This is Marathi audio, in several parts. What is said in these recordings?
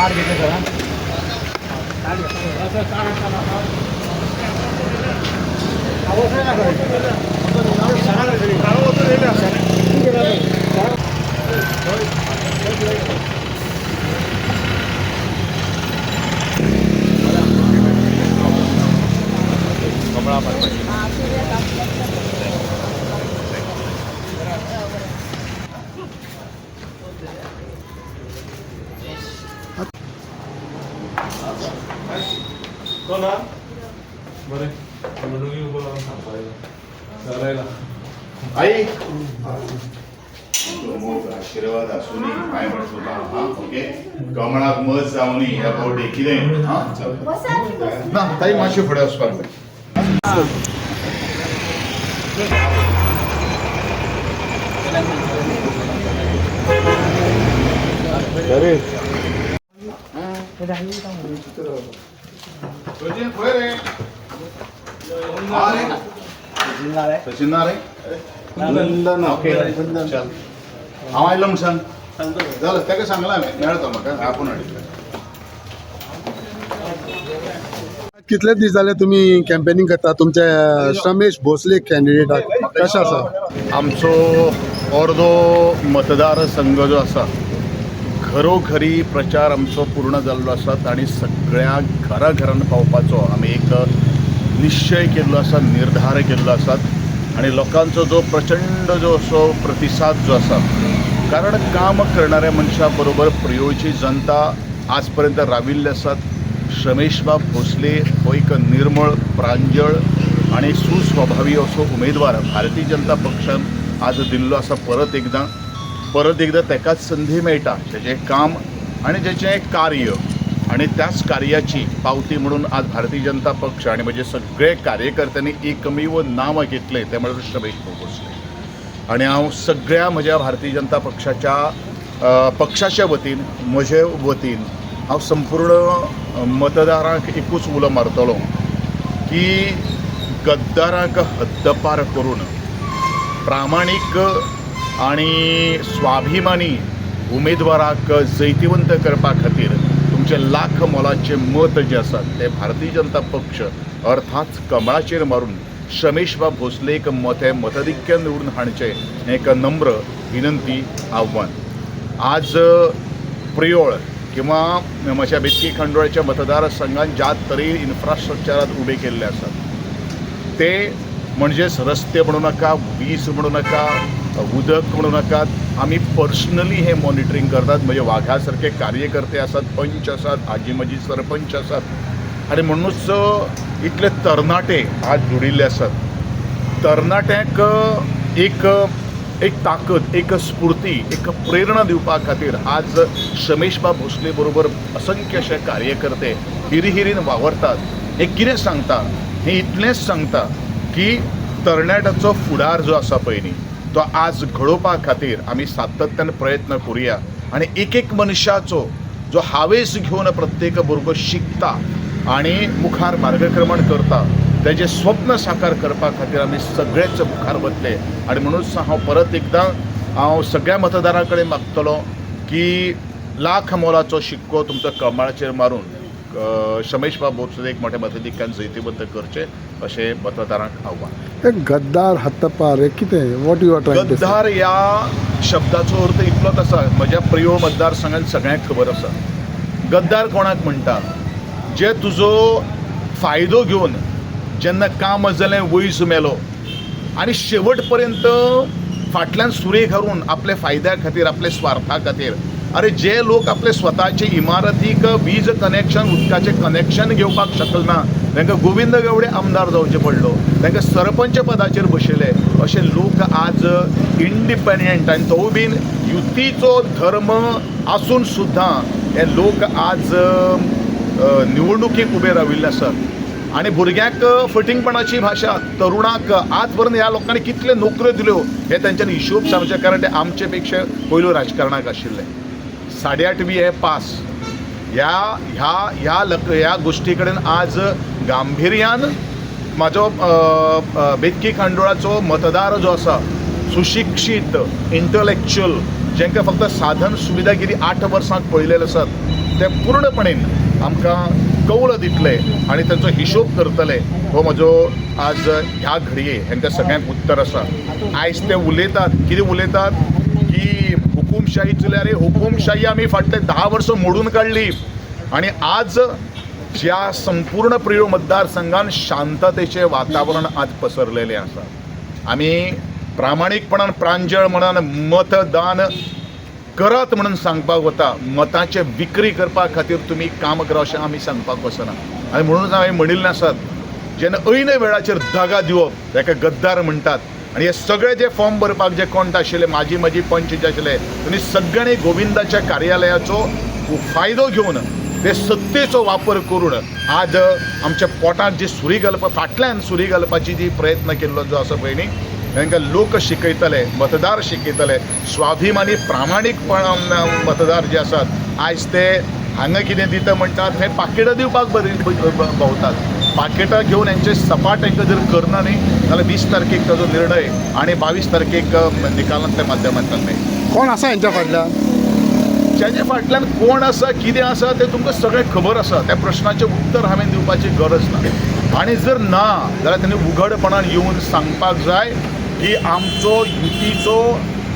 आई आशीर्वाद असून काय म्हणत होता हा ओके कमळाक मत जावनी ह्या बोर्डे कितें हा ना ताई मातशें फुडें वचपाक जाय सचिन ना रे बंधन ओके चल हांव आयलो म्हूण सांग जालें ताका सांगलां हांवें मेळतो म्हाका आपूण हाडिल्लें कितले दीस जाले तुम्ही कॅम्पेनिंग करता तुमचे रमेश भोसले कॅन्डिडेटाक कशें आसा आमचो अर्दो मतदार संघ जो आसा घरोघरी प्रचार आमचो पूर्ण जाल्लो आसा आनी सगळ्या घराघरान पावपाचो आमी एक निश्चय केल्लो आसा निर्धार केल्लो आसा आणि लोकांचो जो प्रचंड जो असो प्रतिसाद जो आसा कारण काम करणाऱ्या मनशा बरोबर प्रियोची जनता आज पर्यंत राविल्ले आसात रमेशबाब भोसले हो एक निर्मळ प्रांजळ आणि सुस्वभावी असो उमेदवार भारतीय जनता पक्षान आज दिल्लो आसा परत एकदा तेकाच संधी मेळटा तेजें काम आणि जेचें कार्य आणि त्याच कार्याची पावती म्हणून आज भारतीय जनता पक्ष आणि म्हणजे सगळे कार्यकर्त्यांनी एकमेव नाव घेतले ते म्हणजे रमेश भोसले आणि हांव सगळ्या म्हज्या भारतीय जनता पक्षाच्या वतीन म्हजे वतीन हांव संपूर्ण मतदारांक एकूच उलो मारतलो की गद्दारांक हद्दपार करून प्रामाणीक आणि स्वाभिमानी उमेदवाराक जैतिवंत करपा खातीर तुमचे लाख मोलाचे मत जे आसात ते भारतीय जनता पक्ष अर्थात कमळाचेर मारून रमेशबाब भोसलेक मताधिक्यान निवडून हाडचे एक नम्र विनंती आव्हान आज प्रियोळ किंवा म्हज्या बेतकी खंडोळ्याच्या मतदारसंघात ज्या तरेन इन्फ्रास्ट्रक्चरात उबे केल्ले आसात ते म्हणजेच रस्ते म्हणू नाका वीज म्हणू नाका उदक म्हणू नाकात आमी पर्सनली हे मॉनिटरींग करतात म्हणजे वाघा सारखे कार्यकर्ते आसात पंच आसात आजी माजी सरपंच आसात आणि म्हणूनच इतले तरणाटे आज जोडिल्ले आसात तरणाट्यांक एक ताकद एक स्फूर्ती एक प्रेरणा दिवपा खातीर आज रमेशबाब भोसले बरोबर असंख्य अशे कार्यकर्ते हिरिहिरीन वावरतात हे कितें सांगता हे इतलेंच सांगता की तरणाट्याचो फुडार जो आसा पळय न्ही तो आज घडोवपा खातीर आमी सातत्यान प्रयत्न करुया आणि एक मनशाचो जो हावेस घेवन प्रत्येक भुरगो शिकता आणि मुखार मार्गक्रमण करता तेजें स्वप्न साकार करपा खातीर आमी सगळेच मुखार वतले आणि म्हणूनच हांव परत एकदां हांव सगळ्या मतदारां कडेन मागतलो की लाख मोलाचो शिक्को तुमचो कमळाचेर मारून रमेशबाब भोसलेक मोठ्या मताधिक्यान जैतिवंत करचे अशें मतदारांक आव्हान गद्दार हत्तपार हे कितें what you are trying to say गद्दार ह्या शब्दाचो अर्थ इतलोच आसा म्हज्या प्रिय मतदारसंघात सगळ्यांक खबर आसा गद्दार कोणाक म्हणटा जे तुजो फायदो घेवन जेन्ना काम जालें वयस मेलो आनी शेवट पर्यंत फाटल्यान सुरे घालून आपल्या फायद्या खातीर आपल्या स्वार्था खातीर अरे जे लोक आपले स्वताचे इमारतीक वीज कनेक्शन उदकाचें कनेक्शन घेवपाक शकना तांकां गोविंद गावडे आमदार जावचे पडलो तांकां सरपंच पदाचेर बसयले अशे लोक आज इंडिपेंडंट आनी तो बीन युतीचो धर्म आसून सुद्दां हे लोक आज निवडणुकीक उबे राविल्ले आसात आनी भुरग्यांक फटिंगपणाची भाशा तरुणाक आज पर्यंत ह्या लोकांनी कितले नोकऱ्यो दिल्यो हे तांच्यांनी हिशोब सांगचे कारण ते आमचे पेक्षा पयलू राजकारणाक आशिल्ले 8.5 हे पास ह्या गोष्टी कडेन आज गांभीर्यान म्हाजो बेतकी खांडोळाचो मतदार जो आसा सुशिक्षीत इंटलेक्च्युअल जेंकां फक्त साधन सुविधागिरी 8 वर्सांक पळयलेले आसात ते पूर्णपणेन आमकां कौल दितले आनी तांचो हिशोब करतले हो म्हजो आज ह्या घडये हांकां सगळ्यांक उत्तर आसा. आयज ते उलयतात कितें उलयतात की हुकुमशाही चुल्यार हुकुमशाही आमी फाटले 10 वर्सां मोडून काडली आनी आज ज्या संपूर्ण प्रियो मतदारसंघात शांततेचें वातावरण आज पसरलेलें आसा. आमी प्रामाणीकपणान प्रांजळ म्हणान मतदान करात म्हणून सांगपाक वता. मतांचे विक्री करपा खातीर तुमी काम करा अशें आमी सांगपाक वचना. आनी म्हणूनच हांवें म्हणिल्लें आसात जेन्ना ऐन वेळाचेर दगा दिवप ताका गद्दार म्हणटात. आनी हे सगळे जे फॉर्म भरपाक जे कोण आशिल्ले माझी पंच जे आशिल्ले तुमी सगळ्यांनी गोविंदाच्या कार्यालयाचो फायदो घेवन ते सत्तेचो वापर करून आज आमच्या पोटांत जी सुरी घालपा फाटल्यान सुरी घालपाची जी प्रयत्न केल्लो जो आसा पळय न्ही तांकां लोक शिकयतले, मतदार शिकयतले. स्वाभिमानी प्रामाणीकपण मतदार जे आसात आयज ते हांगा कितें दिता म्हणटात हे पाकिटां दिवपाक भोंवतात. पाकिटां घेवन हेंचे सपाट तांकां जर करना न्ही जाल्यार 20 तारखेक ताजो निर्णय आनी 22 तारखेक निकालांतल्या माध्यमांतल्यान मेळटा. कोण आसा हेंच्या फाटल्यान? जेजे फाटल्यान कोण आसा कितें आसा तें तुमकां सगळें खबर आसा. त्या प्रश्नाचें उत्तर हांवें दिवपाची गरज ना. आनी जर ना जाल्यार तेणी उघडपणान येवन सांगपाक जाय की आमचो युतीचो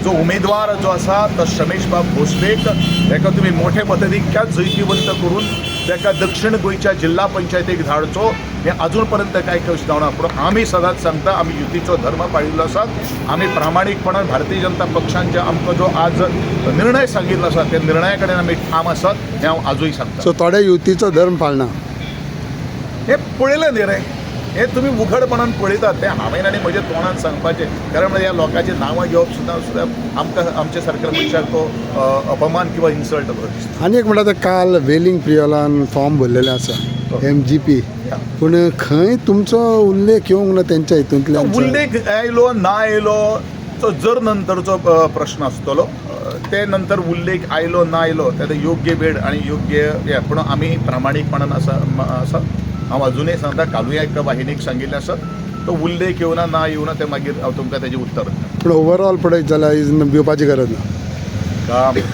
जो उमेदवार जो आसा तो रमेश बाब भोसलेक ताका तुमी मोठे मताधिक्यात जैतिवंत करून ताका दक्षिण गोंयच्या जिल्हा पंचायतीक धाडचो. हें अजून पर्यंत कांय कश जावना. पूण आमी सदांच सांगता आमी युतीचो धर्म पाळिल्लो आसा. आमी प्रामाणीकपणान भारतीय जनता पक्षान जे आमकां जो आज निर्णय सांगिल्लो आसा त्या निर्णया कडेन आमी ठाम आसात हें हांव आजूय सांगता. सो थोडे युतीचो धर्म पाळना हे पळयलें न्ही रे. हे तुमी उघडपणान पळयतात तें हांवें आनी म्हज्या तोंडान सांगपाचें. कारण ह्या लोकांची नांवां घेवप सुद्दां आमकां आमच्या सारक्या मनशाक तो अपमान किंवा इन्सल्ट असो दिसता. आनी एक म्हणटा ते काल वेलिंग प्रियोलान फॉर्म भरलेले आसा MGP पूण खंय तुमचो उल्लेख येवंक ना तेंच्या हितूंतल्यान? उल्लेख आयलो ना आयलो तो जर नंतरचो प्रश्न आसतलो. ते नंतर उल्लेख आयलो ना आयलो तें योग्य वेळ आनी योग्य हे. पूण आमी प्रामाणीकपणान आसा. हांव अजुनूय सांगता कालूय एका वाहिनीक सांगिल्लें आसा तो उल्लेख येवना ना येवना तें मागीर हांव तुमकां तेजें उत्तर दितां. पूण ओवरऑल पळयत जाल्यार भिवपाची गरज ना.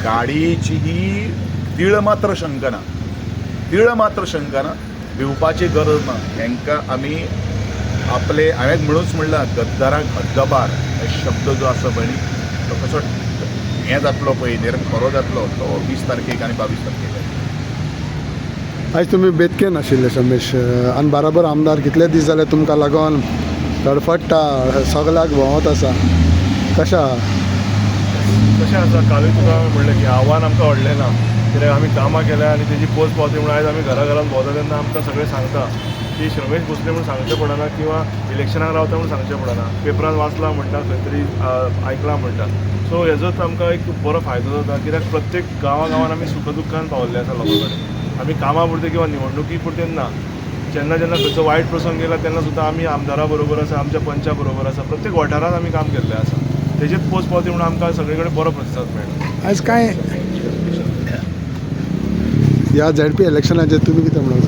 गाडयेची ही तीळ मात्र शंका ना. भिवपाची गरज ना. हांकां आमी आपले हांवें म्हणूच म्हणलां गद्दारांक हद्दपार हे शब्द जो आसा पळय न्ही तो कसो हें जातलो पळय नेर खरो जातलो तो 20 तारखेक आनी 22 तारखेक. आयज तुमी बेतकेन आशिल्ले रमेश आनी बराबर आमदार कितले दीस जाले तुमकां लागून धडफडटा सगळ्याक भोंवत आसा. कशें आहा? तशें आसा. कालूय तुका म्हणलें की आव्हान आमकां व्हडलें ना कित्याक आमी कामां केल्या आनी तेजी पोस्ट पावती म्हणून आयज आमी घरान भोंवता तेन्ना आमकां सगळें सांगता की रमेश भोसले म्हणून सांगचें पडना किंवा इलेक्शनाक रावता म्हणून सांगचें पडना. पेपरान वाचलां म्हणटा खंय तरी आयकलां म्हणटा. सो हेजोच आमकां एक बरो फायदो जाता कित्याक प्रत्येक गांवान आमी सुखदुखान पावल्ले आसा लोकां कडेन. आमी कामां पुरते किंवा निवडणुकी पुरतें ना. जेन्ना खंयचो वायट प्रसंग येयला तेन्ना सुद्दां आमी आमदारा बरोबर आसा आमच्या पंचा बरोबर आसा. प्रत्येक वाठारांत आमी काम केल्लें आसा. तेजेच पोस्ट पावती म्हणून आमकां सगळे कडेन बरो प्रतिसाद मेळटा. आयज काय ह्या ZP इलेक्शनाचेर तुमी कितें म्हणूंक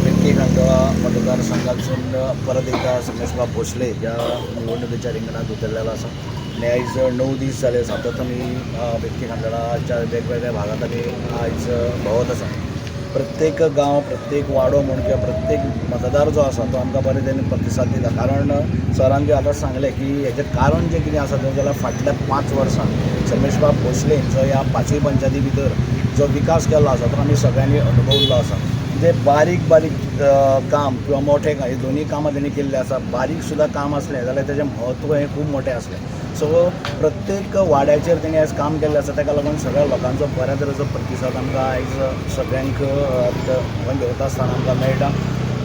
बेतके खांडोळा मतदारसंघातसून परत एकदा रमेश बाब भोसले ह्या निवडणुकीच्या रिंगणात उतरलेला आसा. आनी आयज 9 दीस जाले सतत आमी बेतके खांडोळाच्या वेगवेगळ्या भागात आमी आयज भोंवत आसा. प्रत्येक गांव प्रत्येक वाडो म्हण किंवा प्रत्येक मतदार जो आसा तो आमकां बरे तरेन प्रतिसाद दिता. कारण सरान बी आतां सांगलें की हेजें कारण जें कितें आसा तें जाल्यार फाटल्या 5 वर्सां रमेश बाब भोसले जो ह्या 5 पंचायती भितर जो विकास केल्लो आसा तो आमी सगळ्यांनी अनुभवल्लो आसा. जे बारीक काम किंवा मोठे हे दोन्ही कामां तेणी केल्ली आसा. बारीक सुद्दां काम आसलें जाल्यार तेजें म्हत्व हें खूब मोठें आसलें. सो प्रत्येक वाड्याचेर तेणी आयज काम केल्लें आसा. ताका लागून सगळ्या लोकांचो बऱ्या तरेचो प्रतिसाद आमकां आयज सगळ्यांक घेवता आसतना आमकां मेळटा.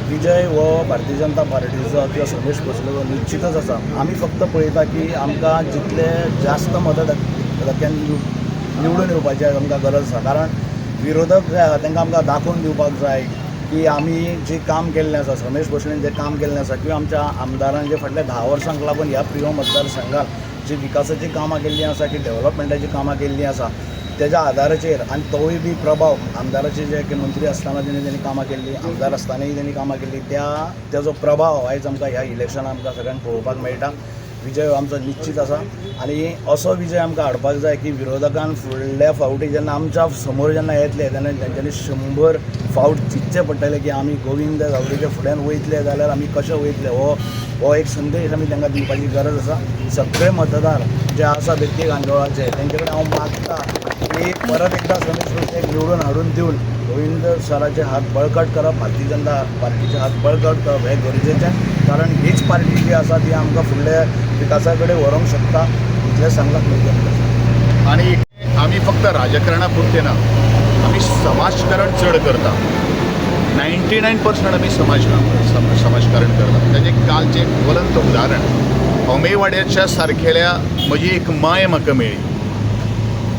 विजय हो भारतीय जनता पार्टीचो किंवा रमेश भोसलेचो निश्चितच आसा. आमी फक्त पळयता की आमकां जितले जास्त मतदारांक निवडून येवपाची आमकां गरज आसा. कारण विरोधक जे आसा तांकां आमकां दाखोवन दिवपाक जाय की आमी जें काम केल्लें आसा रमेश भोसलेन जें काम केल्लें आसा किंवा आमच्या आमदारान जे फाटल्या 10 वर्सांक लागून ह्या प्रियो मतदारसंघात जी विकासाची कामां केल्लीं आसा की डेव्हलपमेंटाची कामां केल्लीं आसा त्याच्या आदाराचेर आनी तोय बी प्रभाव आमदाराचे जे मंत्री आसतना तेणी कामां केल्लीं आमदार आसतनाय तेणी कामां केल्लीं त्याचो प्रभाव आयज आमकां ह्या इलेक्शनाक आमकां सगळ्यांक पळोवपाक मेळटा. विजय आमचो निश्चित आसा आनी असो विजय आमकां हाडपाक जाय की विरोधकान फुडल्या फावटी जेन्ना आमच्या समोर जेन्ना येतले तेन्ना तेंच्यांनी 100 फावट चिंतचें पडटलें की आमी गोविंद गावडेच्या फुड्यान वयतले जाल्यार आमी कशे वयतले हो एक संदेश आमी तांकां दिवपाची गरज आसा. सगळे मतदार जे आसा बेतके गांजोळाचे तेंचे कडेन हांव मागता की परत एकदा रमेश भोसलेक निवडून हाडून दिवन गोविंद सराचे हात बळकट करप, भारतीय जनता पार्टीचे हात बळकट करप हें गरजेचें. कारण हीच पार्टी जी आसा ती आमकां फुडल्या विकासा कडेन व्हरूंक शकता इतलें सांगलां पाहिजे. आणि आम्ही फक्त राजकारणापुरते ना, आम्ही समाजकारण चड करता. 99% आम्ही समाजकारण करता. त्याचे कालचे एक ज्वलंत उदाहरण अमेवाड्याच्या सारखेल्या म्हजी एक माय म्हाका मेळ्ळी.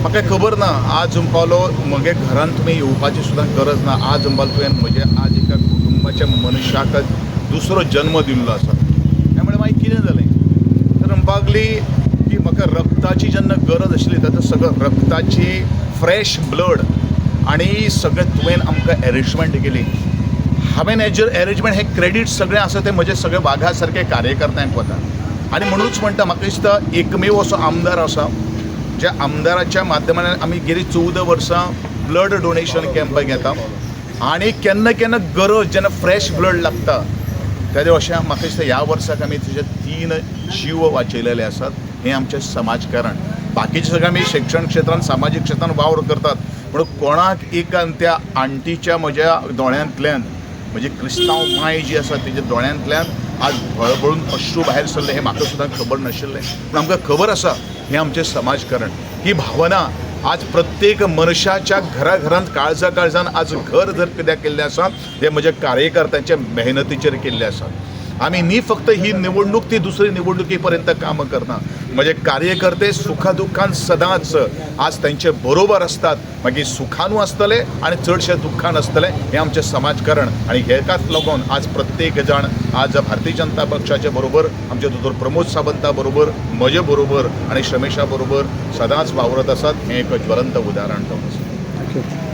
म्हाका खबर ना आज पावलो म्हगे घरान तुमी येवपाची सुद्दां गरज ना. आज पावलो तुवें म्हजे आज एका कुटुंबाच्या मनशाक दुसरो जन्म दिल्लो आसा. त्यामुळे मागीर कितें जालें तर लागली की म्हाका रक्ताची जेन्ना गरज आशिल्ली तेन्ना सगळं रक्ताची फ्रेश ब्लड आणि सगळें तुवें आमकां अरेंजमेंट केली. हांवें हेजेर अरेंजमेंट हे क्रेडीट सगळें आसा ते म्हजे सगळे वाघा सारके कार्यकर्त्यांक वता. आनी म्हणूनच म्हणटा म्हाका दिसता एकमेव असो आमदार आसा ज्या आमदाराच्या माध्यमांतल्यान आमी गेली 14 वर्सां ब्लड डोनेशन कॅम्प घेता. आनी केन्ना केन्ना गरज जेन्ना फ्रेश ब्लड लागता तेदे अशें म्हाका दिसता ह्या वर्साक आमी तुजे 3 जीव वाचयलेले आसात. हें आमचें समाजकारण. बाकीचे सगळे आमी शिक्षण क्षेत्रांत सामाजीक क्षेत्रांत वावर करतात पूण कोणाक एक त्या आंटीच्या म्हज्या दोळ्यांतल्यान म्हणजे क्रिस्तांव माय जी आसा तेज्या दोळ्यांतल्यान आज भळभळून अश्रू भायर सरले हें म्हाका सुद्दां खबर नाशिल्लें. पूण आमकां खबर आसा हें आमचें समाजकारण. ही भावना आज प्रत्येक मनशाच्या घराघरांत काळजान आज घर जर कित्याक केल्लें आसा तें म्हज्या कार्यकर्त्यांच्या मेहनतीचेर केल्लें आसा. आमी न्ही फक्त ही निवडणूक ती दुसरी निवडणुकी पर्यंत काम करना. म्हजे कार्यकर्ते सुखादुखान सदांच आज तेंचे बरोबर असतात. मागीर सुखानू आसतले आनी चडशे दुख्खान आसतले. हें आमचें समाजकारण. आनी हेकाच लागून आज प्रत्येक जाण आज भारतीय जनता पक्षाचे बरोबर आमचे दोतोर प्रमोद सावंता बरोबर म्हजे बरोबर आनी श्रमेशा बरोबर सदांच वावरत आसात. हें एक ज्वलंत उदाहरण जावन आसा. थँक्यू.